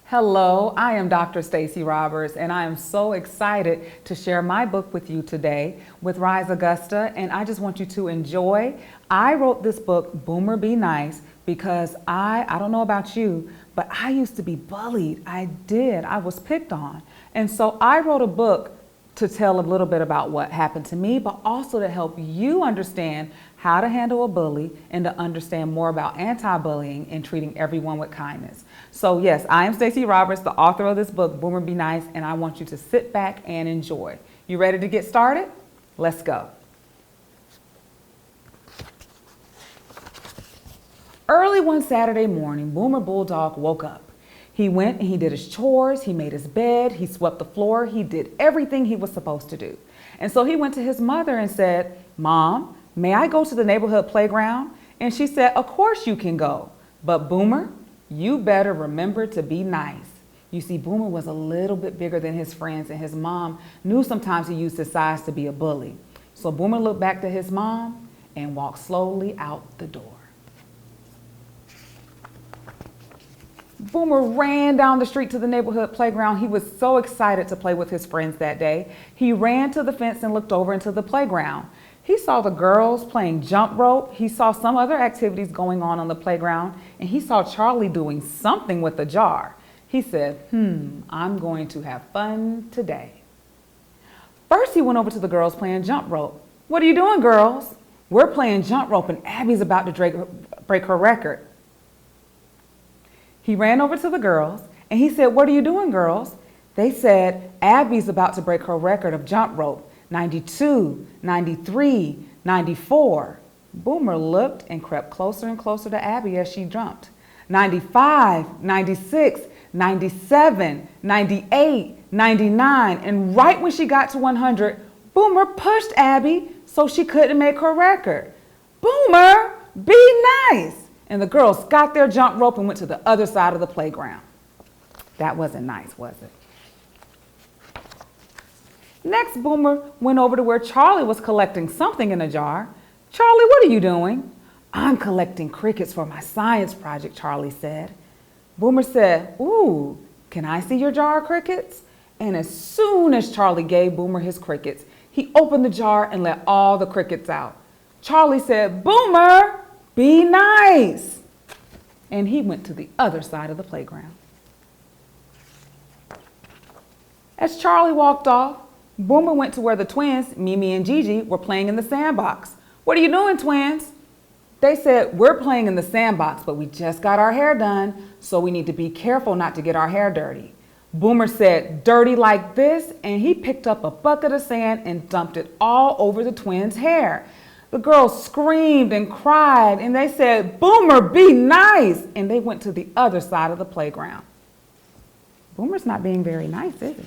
Hello, I am Dr. Stacy Roberts, and I am so excited to share my book with you today with RISE Augusta, and I just want you to enjoy. I wrote this book, Boomer Be Nice, because I don't know about you, but I used to be bullied. I was picked on. And so I wrote a book to tell a little bit about what happened to me, but also to help you understand how to handle a bully and to understand more about anti-bullying and treating everyone with kindness. So yes, I am Stacy Roberts, the author of this book, Boomer Be Nice, and I want you to sit back and enjoy. You ready to get started? Let's go. Early one Saturday morning, Boomer Bulldog woke up. He went and he did his chores, he made his bed, he swept the floor, he did everything he was supposed to do. And so he went to his mother and said, "Mom, may I go to the neighborhood playground?" And she said, "Of course you can go, but Boomer, you better remember to be nice." You see, Boomer was a little bit bigger than his friends, and his mom knew sometimes he used his size to be a bully. So Boomer looked back to his mom and walked slowly out the door. Boomer ran down the street to the neighborhood playground. He was so excited to play with his friends that day. He ran to the fence and looked over into the playground. He saw the girls playing jump rope. He saw some other activities going on the playground, and he saw Charlie doing something with a jar. He said, I'm going to have fun today. First, he went over to the girls playing jump rope. "What are you doing, girls?" "We're playing jump rope, and Abby's about to break her record." He ran over to the girls and he said, "What are you doing, girls?" They said, "Abby's about to break her record of jump rope, 92, 93, 94. Boomer looked and crept closer and closer to Abby as she jumped. 95, 96, 97, 98, 99, and right when she got to 100, Boomer pushed Abby so she couldn't make her record. "Boomer, be nice!" And the girls got their jump rope and went to the other side of the playground. That wasn't nice, was it? Next, Boomer went over to where Charlie was collecting something in a jar. "Charlie, what are you doing?" "I'm collecting crickets for my science project," Charlie said. Boomer said, "Ooh, can I see your jar of crickets?" And as soon as Charlie gave Boomer his crickets, he opened the jar and let all the crickets out. Charlie said, "Boomer, be nice!" And he went to the other side of the playground. As Charlie walked off, Boomer went to where the twins, Mimi and Gigi, were playing in the sandbox. "What are you doing, twins?" They said, "We're playing in the sandbox, but we just got our hair done, so we need to be careful not to get our hair dirty." Boomer said, "Dirty like this?" And he picked up a bucket of sand and dumped it all over the twins' hair. The girls screamed and cried, and they said, "Boomer, be nice!" And they went to the other side of the playground. Boomer's not being very nice, is he?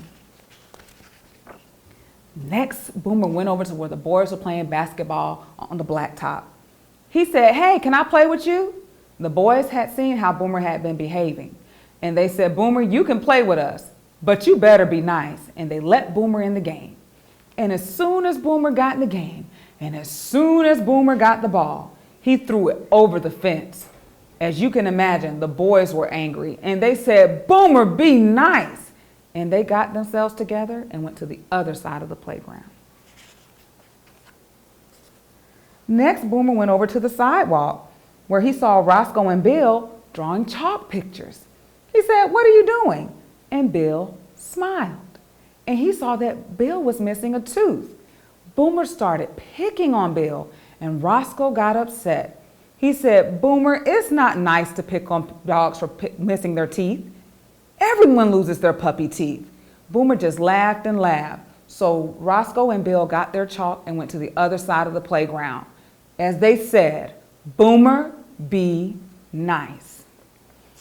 Next, Boomer went over to where the boys were playing basketball on the blacktop. He said, "Hey, can I play with you?" The boys had seen how Boomer had been behaving, and they said, "Boomer, you can play with us, but you better be nice." And they let Boomer in the game. And as soon as Boomer got in the game, and as soon as Boomer got the ball, he threw it over the fence. As you can imagine, the boys were angry, and they said, "Boomer, be nice!" And they got themselves together and went to the other side of the playground. Next, Boomer went over to the sidewalk where he saw Roscoe and Bill drawing chalk pictures. He said, "What are you doing?" And Bill smiled, and he saw that Bill was missing a tooth. Boomer started picking on Bill, and Roscoe got upset. He said, "Boomer, it's not nice to pick on dogs for missing their teeth. Everyone loses their puppy teeth." Boomer just laughed and laughed. So Roscoe and Bill got their chalk and went to the other side of the playground. As they said, "Boomer, be nice."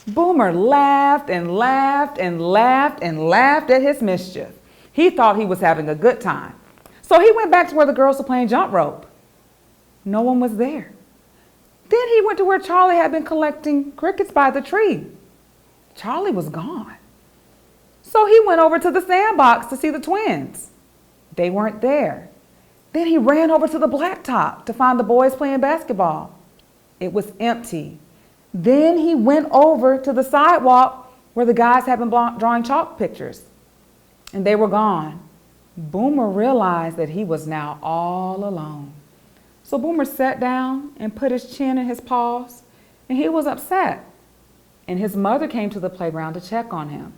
Boomer laughed and laughed and laughed and laughed at his mischief. He thought he was having a good time. So he went back to where the girls were playing jump rope. No one was there. Then he went to where Charlie had been collecting crickets by the tree. Charlie was gone. So he went over to the sandbox to see the twins. They weren't there. Then he ran over to the blacktop to find the boys playing basketball. It was empty. Then he went over to the sidewalk where the guys had been drawing chalk pictures, and they were gone. Boomer realized that he was now all alone. So Boomer sat down and put his chin in his paws, and he was upset. And his mother came to the playground to check on him.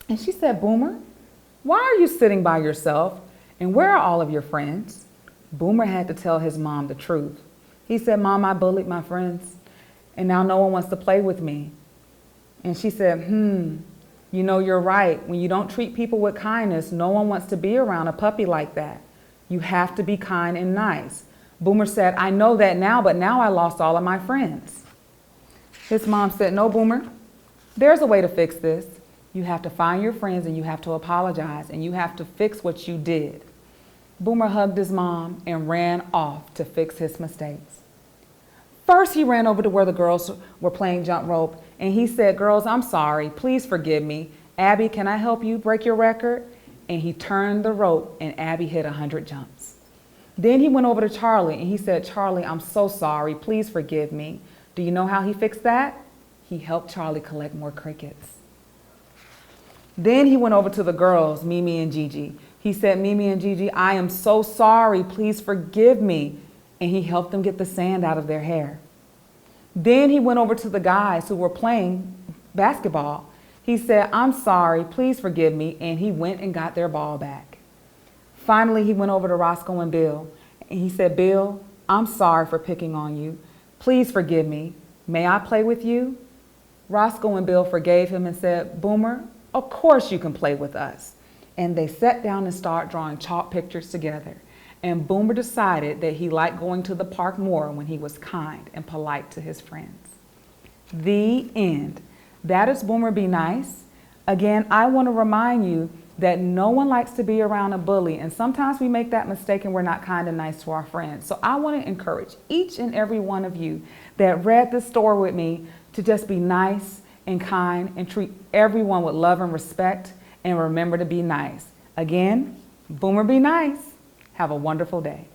And she said, Boomer, why are you sitting by yourself? And where are all of your friends? Boomer had to tell his mom the truth. He said, Mom, I bullied my friends, and now no one wants to play with me. And she said, you know, you're right. When you don't treat people with kindness, no one wants to be around a puppy like that. You have to be kind and nice. Boomer said, I know that now, but now I lost all of my friends. His mom said, no, Boomer, there's a way to fix this. You have to find your friends and you have to apologize and you have to fix what you did. Boomer hugged his mom and ran off to fix his mistakes. First, he ran over to where the girls were playing jump rope and he said, girls, I'm sorry. Please forgive me. Abby, can I help you break your record? And he turned the rope and Abby hit 100 jumps. Then he went over to Charlie and he said, Charlie, I'm so sorry. Please forgive me. Do you know how he fixed that? He helped Charlie collect more crickets. Then he went over to the girls, Mimi and Gigi. He said, Mimi and Gigi, I am so sorry. Please forgive me. And he helped them get the sand out of their hair. Then he went over to the guys who were playing basketball. He said, I'm sorry. Please forgive me. And he went and got their ball back. Finally, he went over to Roscoe and Bill. And he said, Bill, I'm sorry for picking on you. Please forgive me. May I play with you? Roscoe and Bill forgave him and said, Boomer, of course you can play with us. And they sat down and started drawing chalk pictures together. And Boomer decided that he liked going to the park more when he was kind and polite to his friends. The end. That is Boomer Be Nice. Again, I want to remind you that no one likes to be around a bully, and sometimes we make that mistake and we're not kind and nice to our friends. So I want to encourage each and every one of you that read this story with me to just be nice and kind and treat everyone with love and respect, and remember to be nice. Again, Boomer Be Nice. Have a wonderful day.